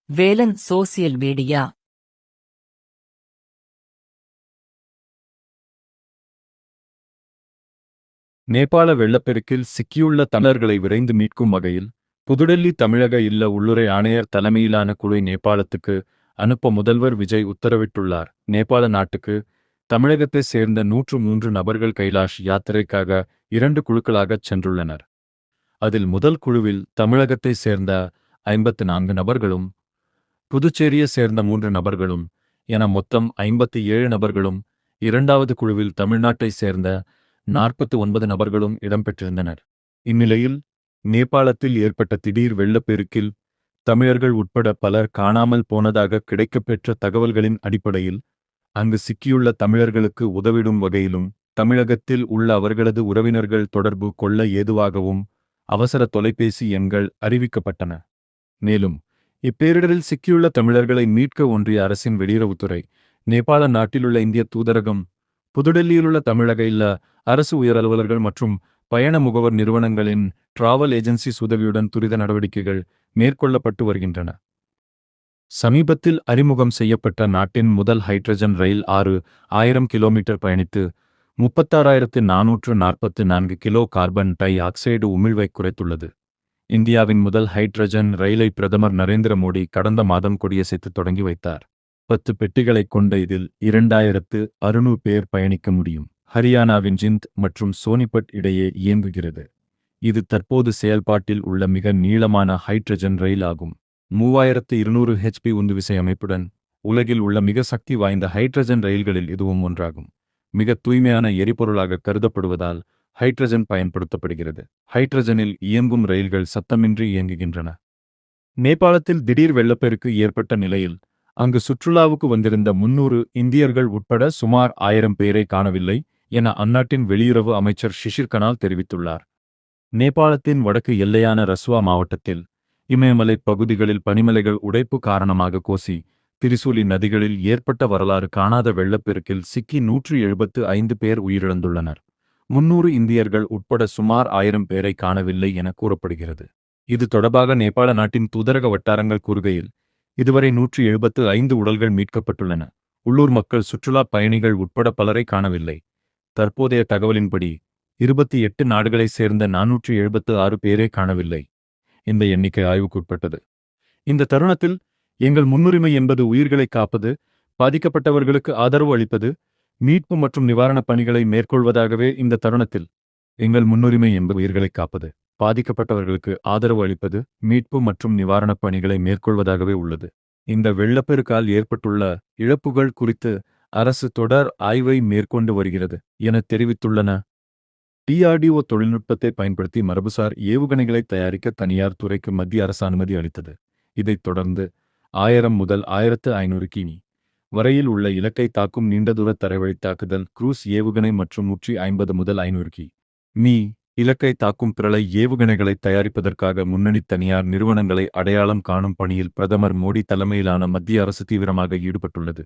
Velan social media. நேபாள வெள்ளப்பெருக்கில் சிக்கியுள்ள தமிழர்களை விரைந்து மீட்கும் வகையில் புதுடெல்லி தமிழக இல்ல உள்ளுறை ஆணையர் தலைமையிலான குழு நேபாளத்துக்கு அனுப்ப முதல்வர் விஜய் உத்தரவிட்டுள்ளார். நேபாள நாட்டுக்கு தமிழகத்தைச் சேர்ந்த 103 நபர்கள் கைலாஷ் யாத்திரைக்காக 2 குழுக்களாகச் சென்றுள்ளனர். அதில் முதல் குழுவில் தமிழகத்தைச் சேர்ந்த 54 நபர்களும், புதுச்சேரியைச் சேர்ந்த 3 நபர்களும் என மொத்தம் 57 நபர்களும், இரண்டாவது குழுவில் தமிழ்நாட்டைச் சேர்ந்த 49 நபர்களும் இடம்பெற்றிருந்தனர். இந்நிலையில் நேபாளத்தில் ஏற்பட்ட திடீர் வெள்ளப்பெருக்கில் தமிழர்கள் உட்பட பலர் காணாமல் போனதாக கிடைக்கப்பெற்ற தகவல்களின் அடிப்படையில் அங்கு சிக்கியுள்ள தமிழர்களுக்கு உதவிடும் வகையிலும் தமிழகத்தில் உள்ள அவர்களது உறவினர்கள் தொடர்பு கொள்ள ஏதுவாகவும் அவசர தொலைபேசி எண்கள் அறிவிக்கப்பட்டன. மேலும் இப்பேரிடரில் சிக்கியுள்ள தமிழர்களை மீட்க ஒன்றிய அரசின் வெளியுறவுத்துறை, நேபாள நாட்டிலுள்ள இந்திய தூதரகம், புதுடெல்லியிலுள்ள தமிழக இல்ல அரசு உயர் அலுவலர்கள் மற்றும் பயண முகவர் நிறுவனங்களின் டிராவல் ஏஜென்சிஸ் உதவியுடன் துரித நடவடிக்கைகள் மேற்கொள்ளப்பட்டு வருகின்றன. சமீபத்தில் அறிமுகம் செய்யப்பட்ட நாட்டின் முதல் ஹைட்ரஜன் ரயில் 6,000 கிலோமீட்டர் பயணித்து 36,444 கிலோ கார்பன் டை ஆக்சைடு உமிழ்வை குறைத்துள்ளது. இந்தியாவின் முதல் ஹைட்ரஜன் ரயிலை பிரதமர் நரேந்திர மோடி கடந்த மாதம் கொடியசைத்து தொடங்கி வைத்தார். 10 பெட்டிகளைக் கொண்ட இதில் 2,600 பேர் பயணிக்க முடியும். ஹரியானாவின் ஜிந்த் மற்றும் சோனிபட் இடையே இயங்குகிறது. இது தற்போது செயல்பாட்டில் உள்ள மிக நீளமான ஹைட்ரஜன் ரயில் ஆகும். 3200 HP உந்துவிசை அமைப்புடன் உலகில் உள்ள மிக சக்தி வாய்ந்த ஹைட்ரஜன் ரயில்களில் இதுவும் ஒன்றாகும். மிக தூய்மையான எரிபொருளாக கருதப்படுவதால் ஹைட்ரஜன் பயன்படுத்தப்படுகிறது. ஹைட்ரஜனில் இயங்கும் ரயில்கள் சத்தமின்றி இயங்குகின்றன. நேபாளத்தில் திடீர் வெள்ளப்பெருக்கு ஏற்பட்ட நிலையில் அங்கு சுற்றுலாவுக்கு வந்திருந்த 300 இந்தியர்கள் உட்பட சுமார் 1000 பேரை காணவில்லை என அந்நாட்டின் வெளியுறவு அமைச்சர் ஷிஷிர் கனால் தெரிவித்துள்ளார். நேபாளத்தின் வடக்கு எல்லையான ரஸ்வா மாவட்டத்தில் இமயமலை பகுதிகளில் பனிமலைகள் உடைப்பு காரணமாக கோசி, திரிசூலி நதிகளில் ஏற்பட்ட வரலாறு காணாத வெள்ளப்பெருக்கில் சிக்கி 175 பேர் உயிரிழந்துள்ளனர். 300 இந்தியர்கள் உட்பட சுமார் 1000 பேரை காணவில்லை என கூறப்படுகிறது. இது தொடர்பாக நேபாள நாட்டின் தூதரக வட்டாரங்கள் கூறுகையில், இதுவரை 175 உடல்கள் மீட்கப்பட்டுள்ளன. உள்ளூர் மக்கள், சுற்றுலா பயணிகள் உட்பட பலரை காணவில்லை. தற்போதைய தகவலின்படி 28 நாடுகளைச் சேர்ந்த 476 பேரே காணவில்லை. இந்த எண்ணிக்கை ஆய்வுக்குட்பட்டது. இந்த தருணத்தில் எங்கள் முன்னுரிமை என்பது உயிர்களை காப்பது, பாதிக்கப்பட்டவர்களுக்கு ஆதரவு அளிப்பது, மீட்பு மற்றும் நிவாரணப் பணிகளை மேற்கொள்வதாகவே இந்த தருணத்தில் எங்கள் முன்னுரிமை என்பது உயிர்களை காப்பது, பாதிக்கப்பட்டவர்களுக்கு ஆதரவு அளிப்பது, மீட்பு மற்றும் நிவாரணப் பணிகளை மேற்கொள்வதாகவே உள்ளது. இந்த வெள்ளப்பெருக்கால் ஏற்பட்டுள்ள இழப்புகள் குறித்து அரசு தொடர் ஆய்வை மேற்கொண்டு வருகிறது என தெரிவித்துள்ளன. DRDO தொழில்நுட்பத்தை பயன்படுத்தி மரபுசார் ஏவுகணைகளை தயாரிக்க தனியார் துறைக்கு மத்திய அரசு அனுமதி அளித்தது. இதைத் தொடர்ந்து 1000 முதல் 1500 கிமீ வரையில் உள்ள இலக்கை தாக்கும் நீண்டதூர தரைவழி தாக்குதல் குரூஸ் ஏவுகணை மற்றும் 150 முதல் 500 கிமீ இலக்கை தாக்கும் பிரளை ஏவுகணைகளை தயாரிப்பதற்காக முன்னணி தனியார் நிறுவனங்களை அடையாளம் காணும் பணியில் பிரதமர் மோடி தலைமையிலான மத்திய அரசு தீவிரமாக ஈடுபட்டுள்ளது.